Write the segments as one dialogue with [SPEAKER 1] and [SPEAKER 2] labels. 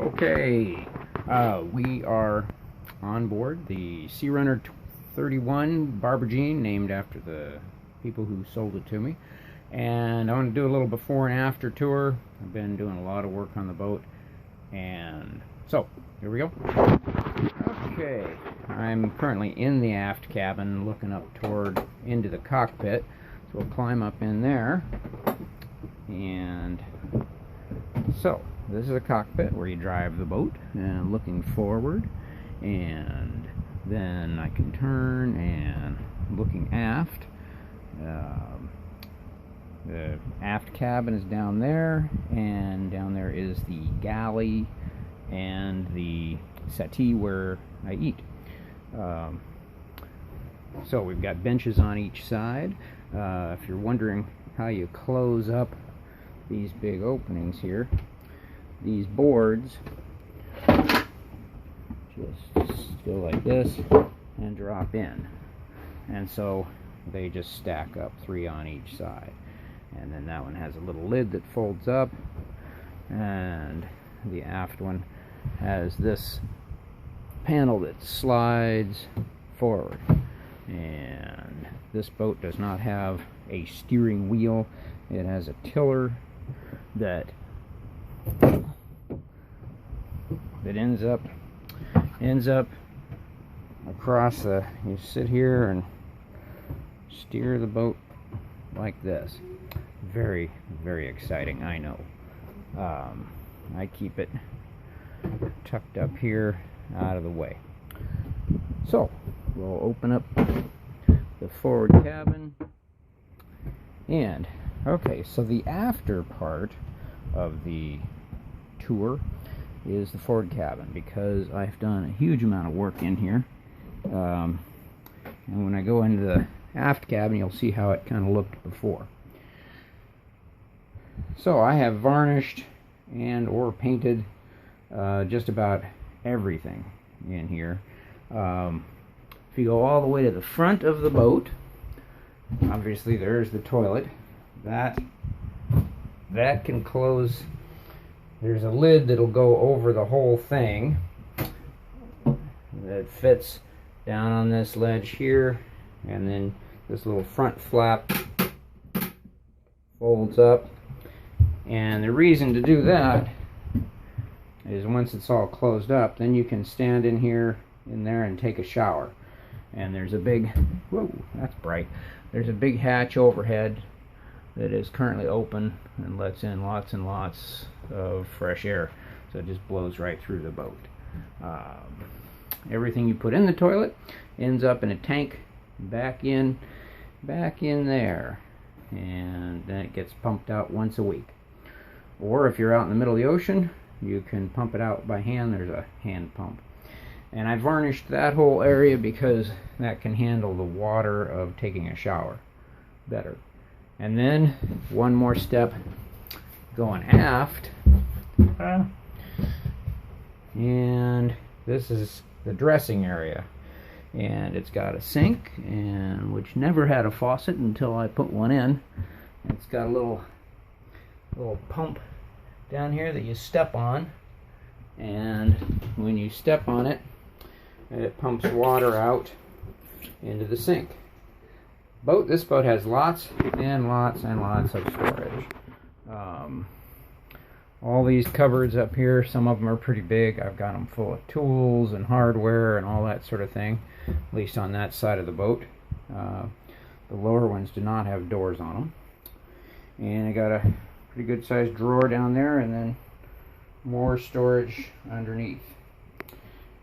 [SPEAKER 1] Okay, we are on board the Searunner 31 Barbergene, named after the people who sold it to me. And I want to do a little before and after tour. I've been doing a lot of work on the boat, and so here we go. Okay, I'm currently in the aft cabin looking up toward into the cockpit, so we'll climb up in there. And so this is a cockpit where you drive the boat, and looking forward, and then I can turn and looking aft. The aft cabin is down there, and down there is the galley and the settee where I eat. So we've got benches on each side. If you're wondering how you close up these big openings here, these boards just go like this and drop in, and so they just stack up, 3 on each side. And then that one has a little lid that folds up, and the aft one has this panel that slides forward. And this boat does not have a steering wheel. It has a tiller that ends up across the, you sit here and steer the boat like this. Very, very exciting, I know. I keep it tucked up here out of the way. So we'll open up the forward cabin, and okay, so the after part of the tour is the forward cabin, because I've done a huge amount of work in here, and when I go into the aft cabin, you'll see how it kind of looked before. So I have varnished and or painted just about everything in here. If you go all the way to the front of the boat, obviously there's the toilet. That can close. There's a lid that'll go over the whole thing that fits down on this ledge here, and then this little front flap folds up. And the reason to do that is once it's all closed up, then you can stand in there and take a shower. And there's a big, whoa, that's bright. There's a big hatch overhead that is currently open and lets in lots and lots of fresh air. So it just blows right through the boat. Everything you put in the toilet ends up in a tank back in there, and then it gets pumped out once a week. Or if you're out in the middle of the ocean, you can pump it out by hand. There's a hand pump. And I varnished that whole area because that can handle the water of taking a shower better. And then one more step going aft, and this is the dressing area, and it's got a sink, and which never had a faucet until I put one in. It's got a little pump down here that you step on, and when you step on it, it pumps water out into the sink. This boat has lots and lots and lots of storage. All these cupboards up here, some of them are pretty big. I've got them full of tools and hardware and all that sort of thing, at least on that side of the boat. The lower ones do not have doors on them. And I got a pretty good sized drawer down there, and then more storage underneath.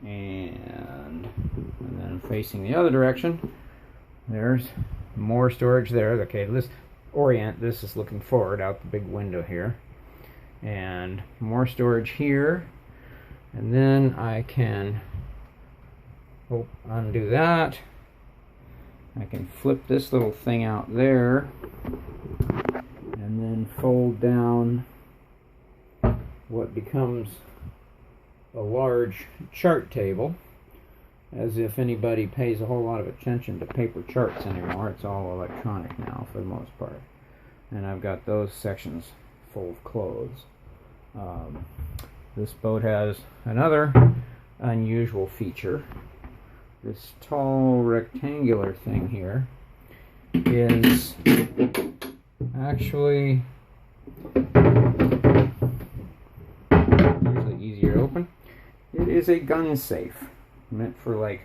[SPEAKER 1] And then facing the other direction, there's more storage there. Okay, this is looking forward out the big window here, and more storage here. And then I can undo that. I can flip this little thing out there, and then fold down what becomes a large chart table. As if anybody pays a whole lot of attention to paper charts anymore. It's all electronic now for the most part. And I've got those sections full of clothes. this boat has another unusual feature. This tall rectangular thing here is actually usually easier to open. It is a gun safe, meant for like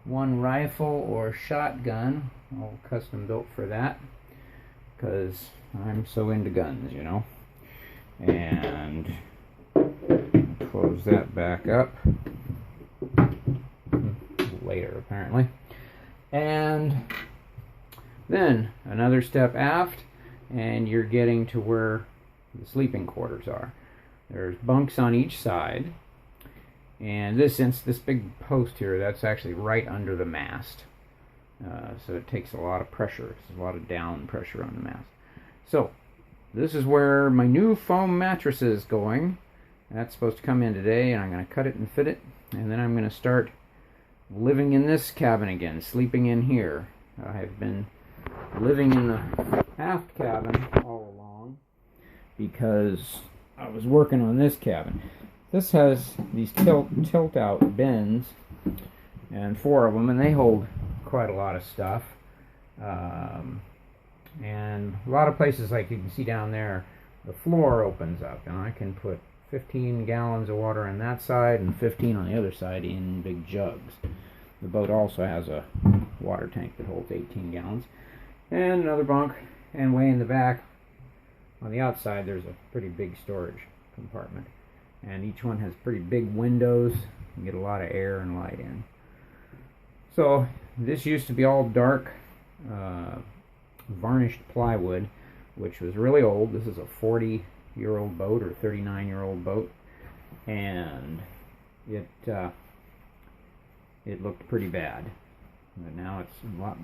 [SPEAKER 1] one rifle or shotgun, all custom built for that, because I'm so into guns, you know. And close that back up later, apparently. And then another step aft, and you're getting to where the sleeping quarters are. There's bunks on each side, and this big post here, that's actually right under the mast. So it takes a lot of pressure. There's a lot of down pressure on the mast. So this is where my new foam mattress is going. That's supposed to come in today, and I'm going to cut it and fit it, and then I'm going to start living in this cabin again, sleeping in here. I've been living in the aft cabin all along because I was working on this cabin. This has these tilt out bins, and 4 of them, and they hold quite a lot of stuff. And a lot of places, like you can see down there, the floor opens up, and I can put 15 gallons of water on that side and 15 on the other side in big jugs. The boat also has a water tank that holds 18 gallons. And another bunk, and way in the back, on the outside, there's a pretty big storage compartment. And each one has pretty big windows. You can get a lot of air and light in. So, this used to be all dark, varnished plywood, which was really old. This is a 40-year-old boat, or 39-year-old boat. And it looked pretty bad. But now it's a lot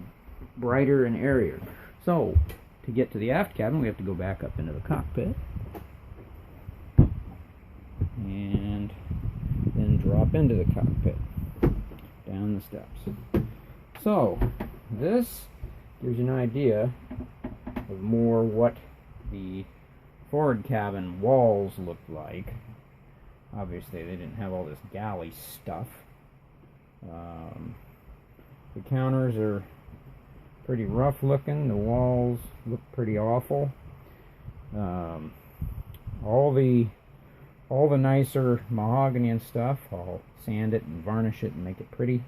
[SPEAKER 1] brighter and airier. So, to get to the aft cabin, we have to go back up into the cockpit. And then drop into the cockpit. Down the steps. So, this gives you an idea of more what the forward cabin walls looked like. Obviously, they didn't have all this galley stuff. The counters are pretty rough looking. The walls look pretty awful. All the nicer mahogany and stuff, I'll sand it and varnish it and make it pretty.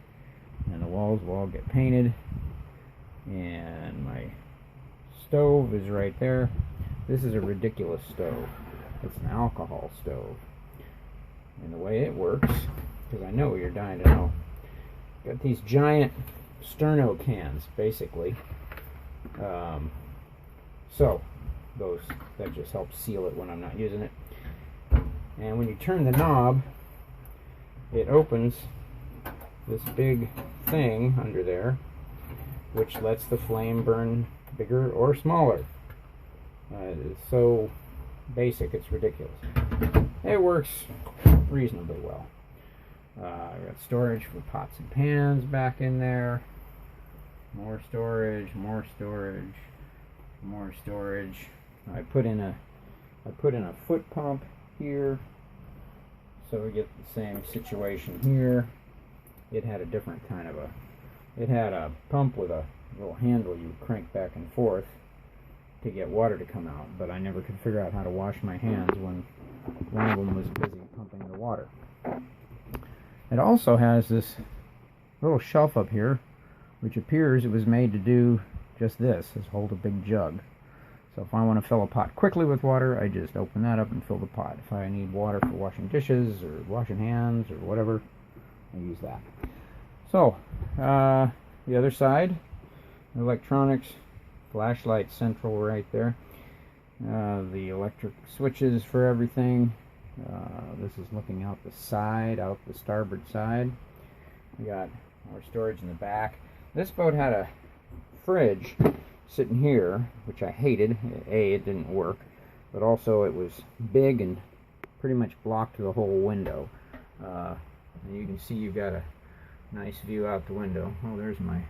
[SPEAKER 1] And the walls will all get painted. And my stove is right there. This is a ridiculous stove. It's an alcohol stove. And the way it works, because I know you're dying to know, got these giant sterno cans, basically. So that just helps seal it when I'm not using it. And when you turn the knob, it opens this big thing under there, which lets the flame burn bigger or smaller. It's so basic, it's ridiculous. It works reasonably well. I've got storage for pots and pans back in there. More storage, more storage, more storage. I put in a foot pump here, so we get the same situation here. It had a different kind of it had a pump with a little handle you crank back and forth to get water to come out, but I never could figure out how to wash my hands when one of them was busy pumping the water. It also has this little shelf up here, which appears it was made to do just this, is hold a big jug. So if I want to fill a pot quickly with water, I just open that up and fill the pot. If I need water for washing dishes or washing hands or whatever, I use that. So, the other side, electronics, flashlight central right there. The electric switches for everything. This is looking out the side, out the starboard side. We got our storage in the back. This boat had a fridge sitting here, which I hated. A, it didn't work, but also it was big and pretty much blocked the whole window. And you can see you've got a nice view out the window. Oh, there's my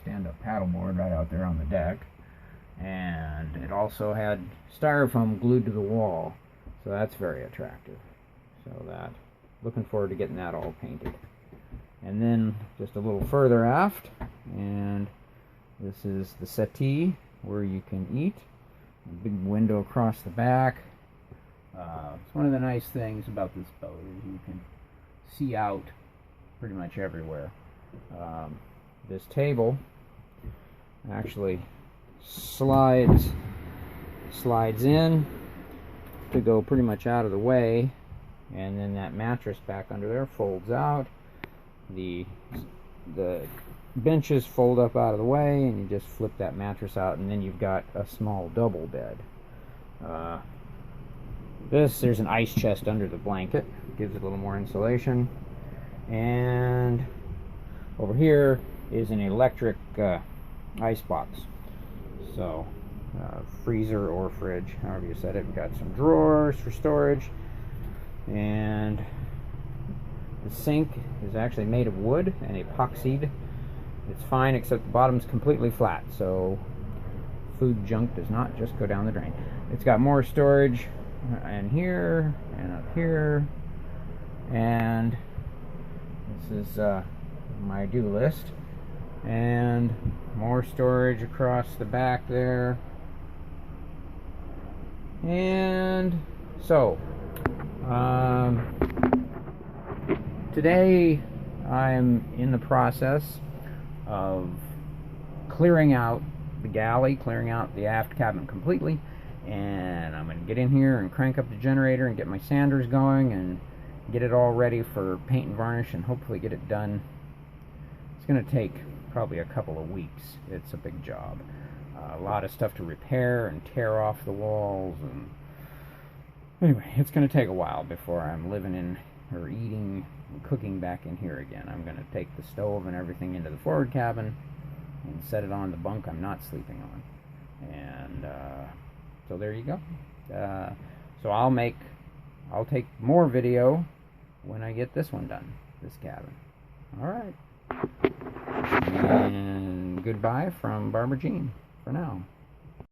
[SPEAKER 1] stand-up paddleboard right out there on the deck. And it also had styrofoam glued to the wall, so that's very attractive. So that. Looking forward to getting that all painted. And then just a little further aft, and this is the settee where you can eat. A big window across the back. It's one of the nice things about this boat is you can see out pretty much everywhere. This table actually slides in to go pretty much out of the way, and then that mattress back under there folds out. The benches fold up out of the way, and you just flip that mattress out, and then you've got a small double bed. There's an ice chest under the blanket, gives it a little more insulation. And over here is an electric ice box. So freezer or fridge, however you set it. We've got some drawers for storage, and the sink is actually made of wood and epoxied. It's fine, except the bottom's completely flat, so food junk does not just go down the drain. It's got more storage in here and up here, and this is my do list, and more storage across the back there. And so today I'm in the process of clearing out the galley, clearing out the aft cabin completely, and I'm going to get in here and crank up the generator and get my sanders going and get it all ready for paint and varnish, and hopefully get it done. It's going to take probably a couple of weeks. It's a big job. A lot of stuff to repair and tear off the walls, and anyway, it's going to take a while before I'm living in or eating and cooking back in here again. I'm going to take the stove and everything into the forward cabin and set it on the bunk I'm not sleeping on. And so there you go. So I'll take more video when I get this one done, this cabin. All right. And goodbye from Barbara Jean for now.